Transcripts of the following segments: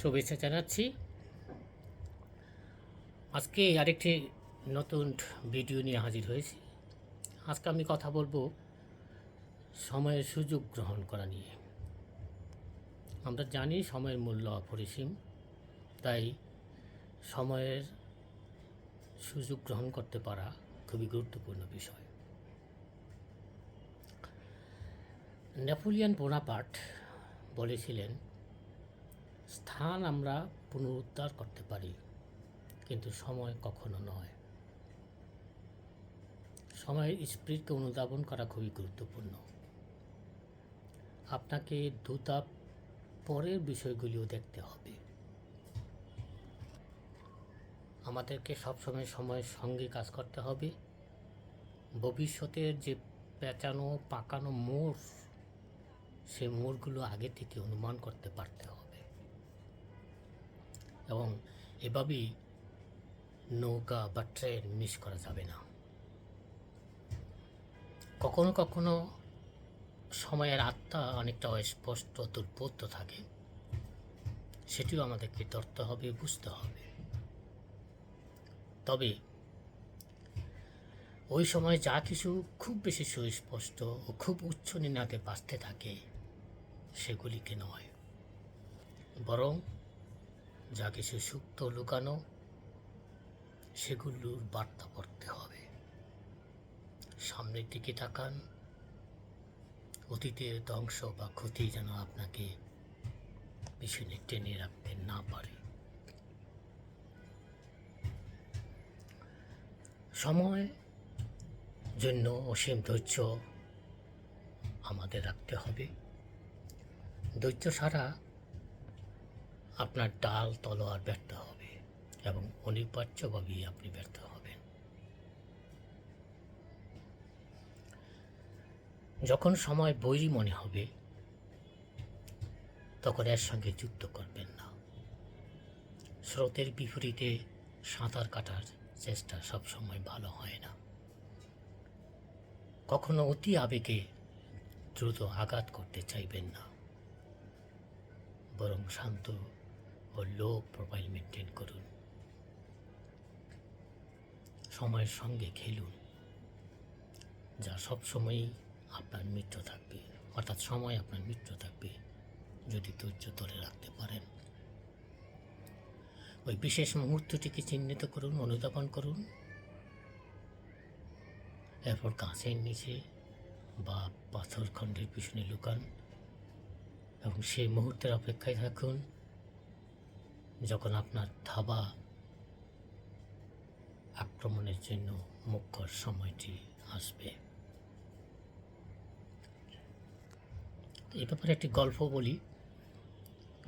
শুভেচ্ছা জানাচ্ছি। আজকে আরেকটি নতুন ভিডিও নিয়ে হাজির হয়েছি। আজকে আমি কথা বলবো সময়ের সুযোগ গ্রহণ করা নিয়ে। আমরা জানি সময়ের মূল্য অপরিসীম, তাই সময়ের সুযোগ গ্রহণ করতে পারা খুবই গুরুত্বপূর্ণ বিষয়। নেপোলিয়ন বোনাপার্ট বলেছিলেন, স্থান আমরা পুনরুদ্ধার করতে পারি, কিন্তু সময় কখনো নয়। সময়ের স্পিরিটকে অনুধাবন করা খুবই গুরুত্বপূর্ণ। আপনাকে দ্রুত পরের বিষয়গুলিও দেখতে হবে। আমাদেরকে সবসময় সময়ের সঙ্গে কাজ করতে হবে। ভবিষ্যতের যে পেঁচানো পাকানো মোড়, সে মোড়গুলো আগে থেকে অনুমান করতে পারতে হবে এবং এভাবেই নৌকা বা ট্রেন মিস করা যাবে না। কখনো কখনো সময়ের আত্মা অনেকটা অস্পষ্ট দুর্বোধ্য থাকে, সেটিও আমাদেরকে ধরতে হবে, বুঝতে হবে। তবে ওই সময় যা কিছু খুব বেশি সুস্পষ্ট ও খুব উচ্চ নিনাদে বাজতে থাকে, সেগুলিকে নয়, বরং যা কিছু সুপ্ত লুকানো, সেগুলোর বার্তা পড়তে হবে। সামনের দিকে তাকান। অতীতের ধ্বংস বা ক্ষতি যেন আপনাকে পিছনে টেনে রাখতে না পারে। সময় জন্য অসীম ধৈর্য আমাদের রাখতে হবে। ধৈর্য ছাড়া আপনার ডাল তলোয়ার ব্যর্থ হবে এবং অনিবার্যভাবেই আপনি ব্যর্থ হবেন। যখন সময় বৈরী মনে হবে, তখন এর সঙ্গে যুদ্ধ করবেন না। স্রোতের বিপরীতে সাঁতার কাটার চেষ্টা সবসময় ভালো হয় না। কখনো অতি আবেগে দ্রুত আঘাত করতে চাইবেন না, বরং শান্ত ও লো প্রোফাইল মেনটেন করুন। সময়ের সঙ্গে খেলুন, যা সবসময়ই আপনার মিত্র থাকবে, অর্থাৎ সময় আপনার মিত্র থাকবে যদি ধৈর্য ধরে রাখতে পারেন। ওই বিশেষ মুহূর্তটিকে চিহ্নিত করুন, অনুধাবন করুন, এরপর গাছের নিচে বা পাথর খণ্ডের পিছনে লুকান এবং সেই মুহূর্তের অপেক্ষায় থাকুন যখন আপনার থাবা আক্রমণের জন্য মুখ্য সময়টি আসবে। এ ব্যাপারে একটি গল্প বলি।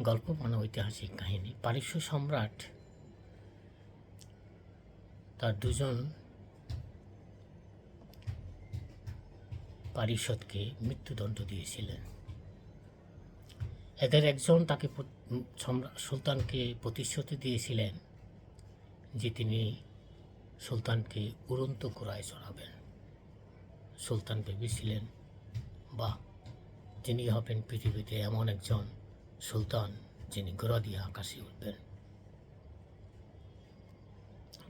গল্প মানে ঐতিহাসিক কাহিনী। পারস্য সম্রাট তার দুজন পারিষদকে মৃত্যুদণ্ড দিয়েছিলেন। এদের একজন তাকে সুলতানকে প্রতিশ্রুতি দিয়েছিলেন যে তিনি সুলতানকে উড়ন্ত ঘোড়ায় চড়াবেন। সুলতান ভেবেছিলেন, বা যিনি হবেন পৃথিবীতে এমন একজন সুলতান যিনি ঘোড়া দিয়ে আকাশে উঠবেন।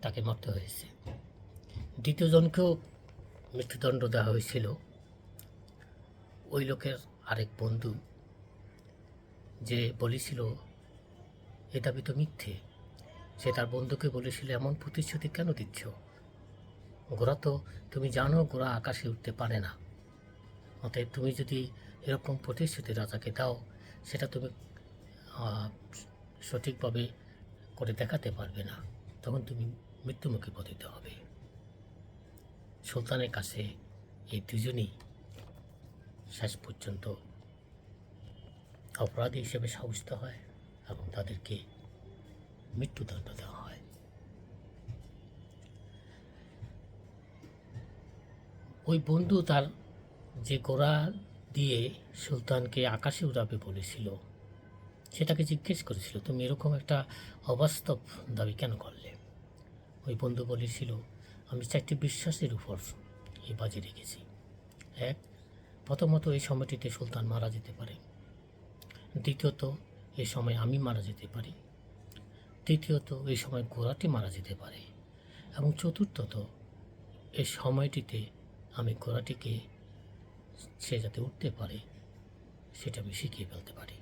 তাকে মরতে হয়েছে। দ্বিতীয় জনকেও মৃত্যুদণ্ড দেওয়া হয়েছিল। ওই লোকের আরেক বন্ধু যে বলেছিল এ দাবি তো মিথ্যে, সে তার বন্ধুকে বলেছিল, এমন প্রতিশ্রুতি কেন দিচ্ছ? ঘোড়া তো তুমি জানো ঘোড়া আকাশে উঠতে পারে না, অতএব তুমি যদি এরকম প্রতিশ্রুতি রাজাকে দাও, সেটা তুমি সঠিকভাবে করে দেখাতে পারবে না, তখন তুমি মৃত্যুমুখে পতিত হবে। সুলতানের কাছে এই দুজনই শেষ পর্যন্ত অপরাধী হিসেবে সাব্যস্ত হয় এবং তাদেরকে মৃত্যুদণ্ড দেওয়া হয়। ওই বন্ধু তার যে ঘোড়া দিয়ে সুলতানকে আকাশে উড়াবে বলেছিল, সেটাকে জিজ্ঞেস করেছিল, তুমি এরকম একটা অবাস্তব দাবি কেন করলে? ওই বন্ধু বলেছিল, আমি 4টি বিশ্বাসের উপর এই বাজি রেখেছি। এক, প্রথমত এই সময়টিতে সুলতান মারা যেতে পারে। দ্বিতীয়ত, এই সময় আমি মারা যেতে পারি। তৃতীয়ত, এই সময় ঘোড়াটি মারা যেতে পারে। এবং চতুর্থত, এই সময়টিতে আমি ঘোড়াটিকে সে যাতে উঠতে পারে সেটা আমি শিখিয়ে ফেলতে পারি।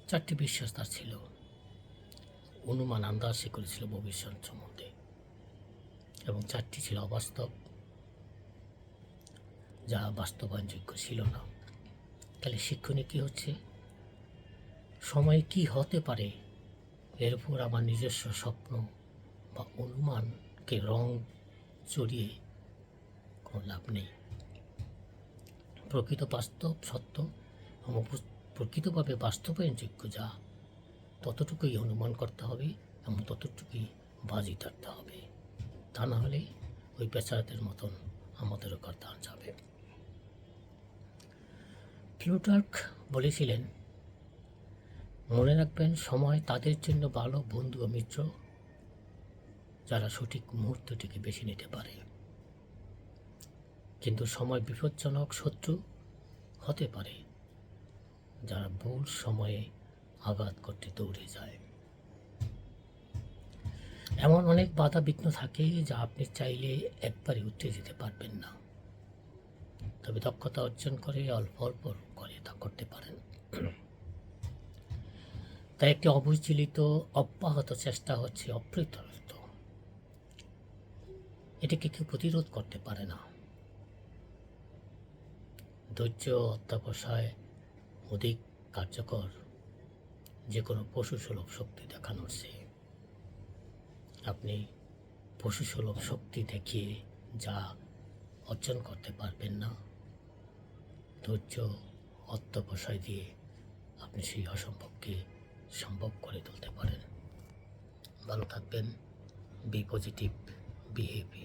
4টি বিশ্বাস তার ছিল। অনুমান আন্দাজ সে করেছিল ভবিষ্যৎ সম্বন্ধে, এবং 4টি ছিল অবাস্তব, যা বাস্তবায়নযোগ্য ছিল না। তাহলে শিক্ষণীয় কী হচ্ছে? সময় কি হতে পারে এর উপর আমার নিজস্ব স্বপ্ন বা অনুমানকে রং চড়িয়ে কোনো লাভ নেই। প্রকৃত বাস্তব সত্য এবং প্রকৃতভাবে বাস্তবায়নযোগ্য যা, ততটুকুই অনুমান করতে হবে এবং ততটুকুই বাজি ধরতে হবে। তা না হলে ওই বেচারাদের মতন আমাদেরও করতে যাবে। প্লুটার্ক বলেছিলেন, মনে রাখবেন, সময় তাদের জন্য ভালো বন্ধু ও মিত্র যারা সঠিক মুহূর্তটিকে বেছে নিতে পারে, কিন্তু সময় বিপজ্জনক শত্রু হতে পারে যারা ভুল সময়ে আঘাত করতে দৌড়ে যায়। এমন অনেক বাধা বিঘ্ন থাকে যা আপনি চাইলে একবারে উঠে যেতে পারবেন না, তবে দক্ষতা অর্জন করে অল্প অল্প করে তা করতে পারেন। তাই একটি অবিচলিত অব্যাহত চেষ্টা হচ্ছে অপ্রতিরোধ। এটিকে কেউ প্রতিরোধ করতে পারে না। ধৈর্য অধ্যবসায় অধিক কার্যকর যে কোনো পশুসুলভ শক্তি দেখানোর চেয়ে। আপনি পশুসুলভ শক্তি দেখিয়ে যা অর্জন করতে পারবেন না, ধৈর্য অধ্যবসায় দিয়ে আপনি সেই অসম্ভবকে সম্ভব করে তুলতে পারেন। ভালো থাকবেন। Be positive, be happy.